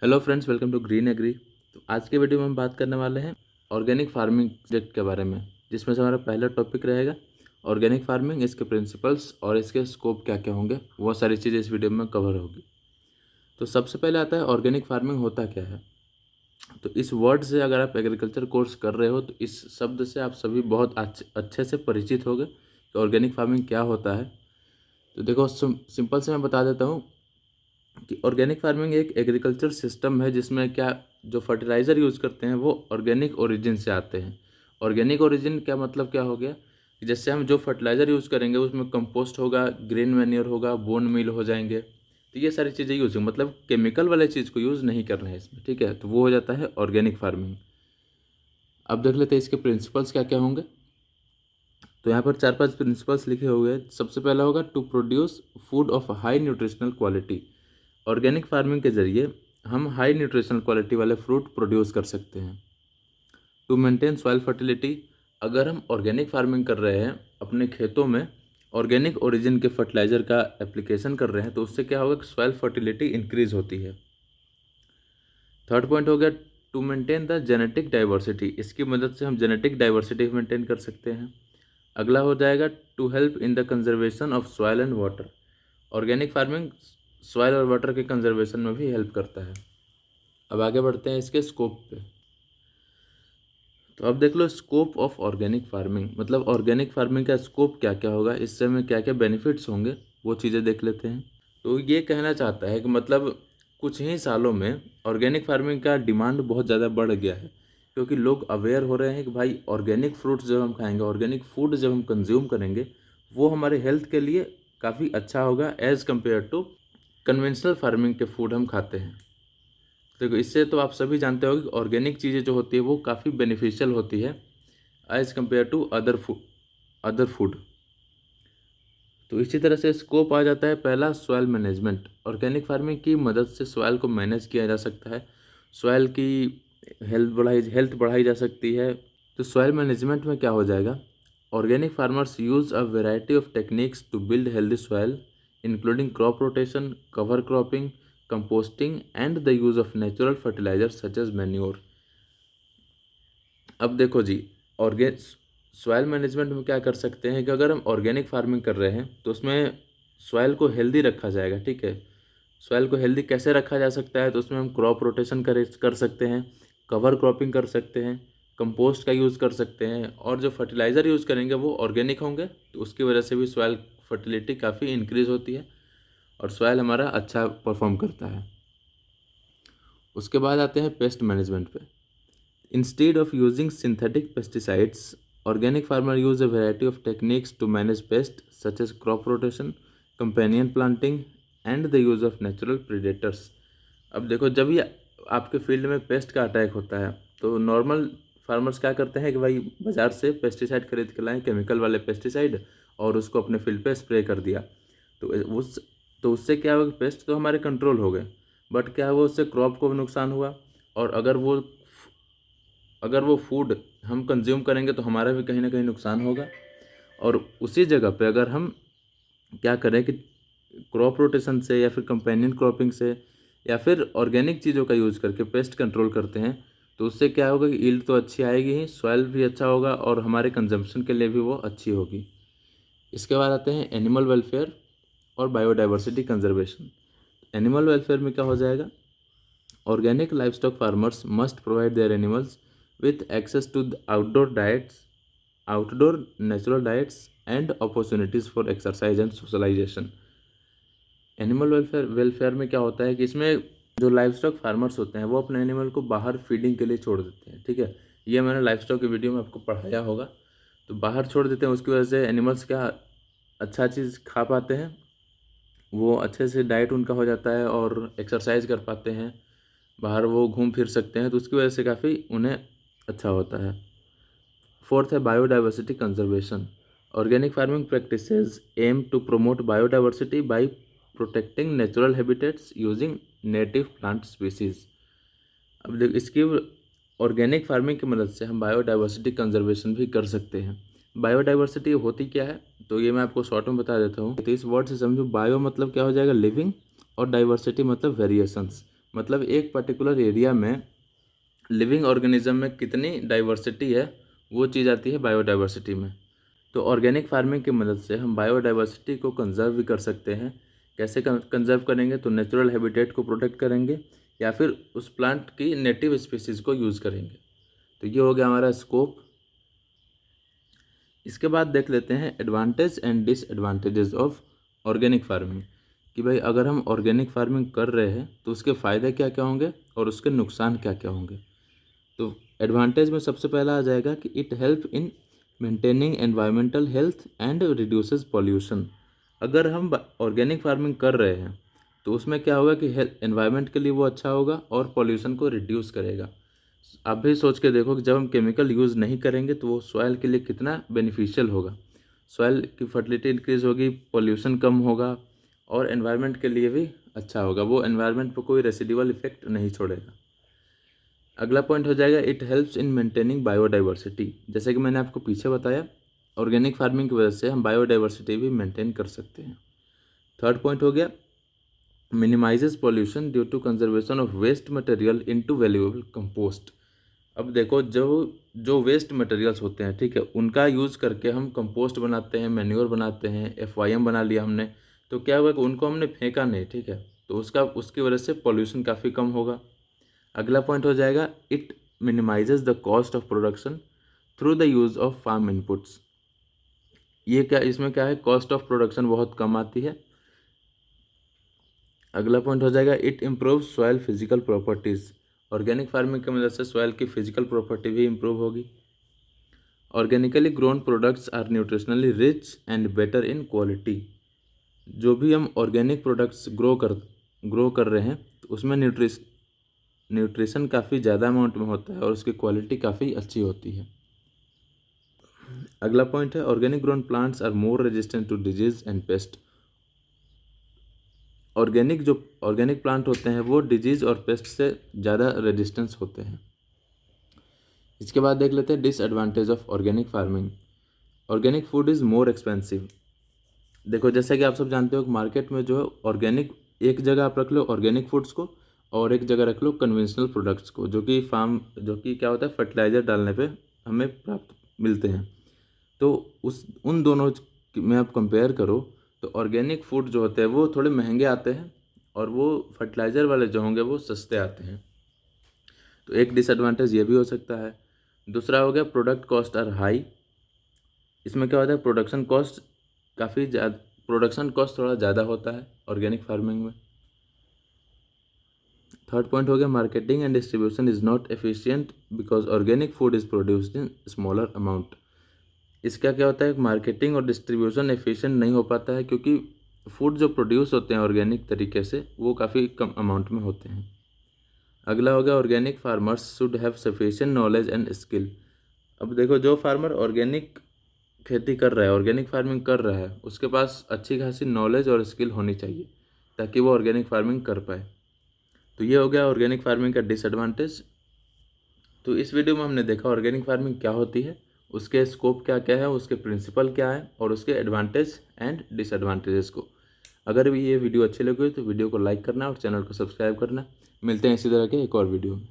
Hello friends, welcome to Green Agri. तो आज के वीडियो में हम बात करने वाले हैं ऑर्गेनिक फार्मिंग प्रोजेक्ट के बारे में, जिसमें से हमारा पहला टॉपिक रहेगा ऑर्गेनिक फार्मिंग, इसके प्रिंसिपल्स और इसके स्कोप क्या क्या होंगे, वो सारी चीज़ें इस वीडियो में कवर होगी। तो सबसे पहले आता है ऑर्गेनिक फार्मिंग होता क्या है। तो इस वर्ड से अगर आप एग्रीकल्चर कोर्स कर रहे हो तो इस शब्द से आप सभी बहुत अच्छे से परिचित होंगे कि ऑर्गेनिक फार्मिंग क्या होता है। तो देखो, सिंपल से मैं बता देता हूँ कि ऑर्गेनिक फार्मिंग एक एग्रीकल्चर सिस्टम है जिसमें क्या जो फर्टिलाइज़र यूज़ करते हैं वो ऑर्गेनिक ओरिजिन से आते हैं। ऑर्गेनिक ओरिजिन क्या मतलब क्या हो गया कि जैसे हम जो फर्टिलाइज़र यूज़ करेंगे उसमें कंपोस्ट होगा, ग्रीन मैन्योर होगा, बोन मील हो जाएंगे, तो ये सारी चीज़ें यूज़ होंगी, मतलब केमिकल वाले चीज़ को यूज़ नहीं करना है इसमें, ठीक है। तो वो हो जाता है ऑर्गेनिक फार्मिंग। अब देख लेते हैं इसके प्रिंसिपल्स क्या क्या होंगे। तो यहाँ पर 4-5 प्रिंसिपल्स लिखे हुए हैं। सबसे पहला होगा to produce food of high nutritional quality. Organic farming के ज़रिए हम हाई न्यूट्रिशनल क्वालिटी वाले फ्रूट प्रोड्यूस कर सकते हैं। To maintain soil fertility. अगर हम ऑर्गेनिक फार्मिंग कर रहे हैं अपने खेतों में, ऑर्गेनिक ओरिजिन के फर्टिलाइज़र का एप्लीकेशन कर रहे हैं, तो उससे क्या होगा कि सॉइल फर्टिलिटी इंक्रीज होती है। थर्ड पॉइंट हो गया to maintain the genetic diversity. इसकी मदद से हम जेनेटिक डाइवर्सिटी मेंटेन कर सकते हैं। अगला हो जाएगा to help in the conservation of soil and water. Organic farming soil और वाटर के कंजर्वेशन में भी हेल्प करता है। अब आगे बढ़ते हैं इसके स्कोप पे। तो अब देख लो स्कोप ऑफ ऑर्गेनिक फार्मिंग, मतलब ऑर्गेनिक फार्मिंग का स्कोप क्या क्या होगा, इससे हमें क्या क्या बेनिफिट्स होंगे, वो चीज़ें देख लेते हैं। तो ये कहना चाहता है कि मतलब कुछ ही सालों में ऑर्गेनिक फार्मिंग का डिमांड बहुत ज़्यादा बढ़ गया है, क्योंकि लोग अवेयर हो रहे हैं कि भाई ऑर्गेनिक फ्रूट्स जब हम खाएंगे, ऑर्गेनिक फूड जब हम कंज्यूम करेंगे, वो हमारे हेल्थ के लिए काफ़ी अच्छा होगा as compare to conventional farming के फूड हम खाते हैं। देखो, इससे तो आप सभी जानते हो कि ऑर्गेनिक चीज़ें जो होती है वो काफ़ी बेनिफिशियल होती है as compare to other food. तो इसी तरह से स्कोप आ जाता है पहला, सॉइल मैनेजमेंट। ऑर्गेनिक फार्मिंग की मदद से सॉइल को मैनेज किया जा सकता है, सॉइल की हेल्थ बढ़ाई जा सकती है। तो सॉइल मैनेजमेंट में क्या हो जाएगा, organic farmers use a variety of techniques to build healthy soil including crop rotation, cover cropping, composting and the use of natural fertiliser such as manure. अब देखो जी, ऑर्गेन सॉइल मैनेजमेंट में क्या कर सकते हैं कि अगर हम ऑर्गेनिक फार्मिंग कर रहे हैं तो उसमें सॉइल को हेल्दी रखा जाएगा, ठीक है। सॉइल को हेल्दी कैसे रखा जा सकता है, तो उसमें हम क्रॉप रोटेशन कर सकते हैं, कवर क्रॉपिंग कर सकते हैं, कंपोस्ट का यूज़ कर सकते हैं, और जो फर्टिलाइज़र यूज़ करेंगे वो ऑर्गेनिक होंगे, तो उसकी वजह से भी सॉइल फर्टिलिटी काफ़ी इंक्रीज़ होती है और सॉइल हमारा अच्छा परफॉर्म करता है। उसके बाद आते हैं पेस्ट मैनेजमेंट पे। Instead of using synthetic pesticides, organic farmers use a variety of techniques to manage pests such as crop rotation, companion planting and the use of natural predators. अब देखो, जब ये आपके फील्ड में पेस्ट का attack होता है तो नॉर्मल फार्मर्स क्या करते हैं कि भाई बाज़ार से पेस्टिसाइड खरीद के लाएं, केमिकल वाले पेस्टिसाइड, और उसको अपने फील्ड पे स्प्रे कर दिया। तो उस तो उससे क्या हुआ कि पेस्ट तो हमारे कंट्रोल हो गए, बट क्या हुआ, उससे क्रॉप को भी नुकसान हुआ, और अगर वो फूड हम कंज्यूम करेंगे तो हमारा भी कहीं ना कहीं नुकसान होगा। और उसी जगह पे अगर हम क्या करें कि क्रॉप रोटेशन से या फिर कंपेनियन क्रॉपिंग से या फिर ऑर्गेनिक चीज़ों का यूज़ करके पेस्ट कंट्रोल करते हैं, तो उससे क्या होगा कि ईल्ड तो अच्छी आएगी ही, सॉइल भी अच्छा होगा और हमारे कंजम्पशन के लिए भी वो अच्छी होगी। इसके बाद आते हैं एनिमल वेलफेयर और बायोडाइवर्सिटी कंजर्वेशन। एनिमल वेलफेयर में क्या हो जाएगा, organic livestock farmers must provide their animals with access to the outdoor natural diets, and opportunities for exercise and socialization. Animal welfare में क्या होता है कि इसमें जो लाइव स्टॉक फार्मर्स होते हैं वो अपने एनिमल को बाहर फीडिंग के लिए छोड़ देते हैं, ठीक है। ये मैंने लाइव स्टॉक की वीडियो में आपको पढ़ाया होगा। तो बाहर छोड़ देते हैं, उसकी वजह से एनिमल्स क्या अच्छा चीज़ खा पाते हैं, वो अच्छे से डाइट उनका हो जाता है और एक्सरसाइज कर पाते हैं, बाहर वो घूम फिर सकते हैं, तो उसकी वजह से काफ़ी उन्हें अच्छा होता है। फोर्थ है biodiversity conservation. Organic farming practices aim to promote biodiversity by protecting natural habitats using native plant species. अब देख, इसकी ऑर्गेनिक फार्मिंग की मदद से हम बायोडाइवर्सिटी कंजर्वेशन भी कर सकते हैं। बायोडाइवर्सिटी होती क्या है, तो ये मैं आपको शॉर्ट में बता देता हूँ। तो इस वर्ड से समझो, बायो मतलब क्या हो जाएगा लिविंग, और डाइवर्सिटी मतलब वेरिएशंस। मतलब एक पर्टिकुलर एरिया में लिविंग ऑर्गेनिज्म में कितनी डाइवर्सिटी है वो चीज़ आती है बायोडाइवर्सिटी में। तो ऑर्गेनिक फार्मिंग की मदद से हम बायोडाइवर्सिटी को कंजर्व भी कर सकते हैं। कैसे कंजर्व करेंगे? तो नेचुरल हैबिटेट को प्रोटेक्ट करेंगे या फिर उस प्लांट की नेटिव स्पीसीज़ को यूज़ करेंगे। तो ये हो गया हमारा स्कोप। इसके बाद देख लेते हैं advantage and disadvantages of organic farming, कि भाई अगर हम ऑर्गेनिक फार्मिंग कर रहे हैं तो उसके फ़ायदे क्या क्या होंगे और उसके नुकसान क्या क्या होंगे। तो एडवांटेज में सबसे पहला आ जाएगा कि it help in maintaining environmental health and reduces pollution. अगर हम ऑर्गेनिक फार्मिंग कर रहे हैं तो उसमें क्या होगा कि हेल्थ एनवायरनमेंट के लिए वो अच्छा होगा और पॉल्यूशन को रिड्यूस करेगा। आप भी सोच के देखो कि जब हम केमिकल यूज़ नहीं करेंगे तो वो सॉइल के लिए कितना बेनिफिशियल होगा। सॉइल की फर्टिलिटी इंक्रीज़ होगी, पॉल्यूशन कम होगा और एनवायरनमेंट के लिए भी अच्छा होगा। वो एनवायरनमेंट पर कोई रेसिडुअल इफेक्ट नहीं छोड़ेगा। अगला पॉइंट हो जाएगा it helps in maintaining biodiversity. जैसे कि मैंने आपको पीछे बताया, ऑर्गेनिक फार्मिंग की वजह से हम बायोडाइवर्सिटी भी मेंटेन कर सकते हैं। थर्ड पॉइंट हो गया minimises pollution due to conservation of waste material into valuable compost. अब देखो जो जो वेस्ट मटेरियल्स होते हैं, ठीक है, उनका यूज़ करके हम कंपोस्ट बनाते हैं, मैन्योर बनाते हैं, FYM बना लिया हमने, तो क्या हुआ कि उनको हमने फेंका नहीं, ठीक है, तो उसकी वजह से पॉल्यूशन काफ़ी कम होगा। अगला पॉइंट हो जाएगा it minimises the cost of production through the use of farm inputs. ये क्या, इसमें क्या है, कॉस्ट ऑफ प्रोडक्शन बहुत कम आती है। अगला पॉइंट हो जाएगा it improve soil physical properties. Organic farming की मदद से सॉइल की फिजिकल प्रॉपर्टी भी इम्प्रूव होगी। Organically grown products are nutritionally rich and better in quality. जो भी हम ऑर्गेनिक प्रोडक्ट्स ग्रो कर रहे हैं तो उसमें न्यूट्रिशन काफ़ी ज़्यादा अमाउंट में होता है और उसकी क्वालिटी काफ़ी अच्छी होती है। अगला पॉइंट है organic grown plants are more resistant to disease and pest. Organic plant होते हैं वो डिजीज़ और पेस्ट से ज़्यादा रेजिस्टेंस होते हैं। इसके बाद देख लेते हैं disadvantage of organic farming. Organic food is more expensive. देखो जैसे कि आप सब जानते हो कि मार्केट में जो है ऑर्गेनिक, एक जगह आप रख लो ऑर्गेनिक फूड्स को और एक जगह रख लो कन्वेंशनल प्रोडक्ट्स को, जो कि क्या होता है फर्टिलाइज़र डालने पे हमें प्राप्त मिलते हैं। तो उन दोनों में आप कंपेयर करो तो ऑर्गेनिक फूड जो होते हैं वो थोड़े महंगे आते हैं और वो फर्टिलाइज़र वाले जो होंगे वो सस्ते आते हैं। तो एक डिसएडवांटेज ये भी हो सकता है। दूसरा हो गया प्रोडक्ट कॉस्ट आर हाई। इसमें क्या होता है प्रोडक्शन कॉस्ट थोड़ा ज़्यादा होता है ऑर्गेनिक फार्मिंग में। थर्ड पॉइंट हो गया marketing and distribution is not efficient because organic food is produced in smaller amount. इसका क्या होता है मार्केटिंग और डिस्ट्रीब्यूशन एफिशिएंट नहीं हो पाता है क्योंकि फूड जो प्रोड्यूस होते हैं ऑर्गेनिक तरीके से वो काफ़ी कम अमाउंट में होते हैं। अगला हो गया organic farmers should have sufficient knowledge and skill. अब देखो जो फार्मर ऑर्गेनिक खेती कर रहा है, ऑर्गेनिक फार्मिंग कर रहा है, उसके पास अच्छी खासी नॉलेज और स्किल होनी चाहिए ताकि वो ऑर्गेनिक फार्मिंग कर पाए। तो ये हो गया ऑर्गेनिक फार्मिंग का डिसएडवांटेज। तो इस वीडियो में हमने देखा ऑर्गेनिक फार्मिंग क्या होती है, उसके स्कोप क्या क्या है, उसके प्रिंसिपल क्या है और उसके एडवांटेज एंड डिसएडवांटेजेस को। अगर भी ये वीडियो अच्छी लगी हो तो वीडियो को लाइक करना और चैनल को सब्सक्राइब करना। मिलते हैं इसी तरह के एक और वीडियो में।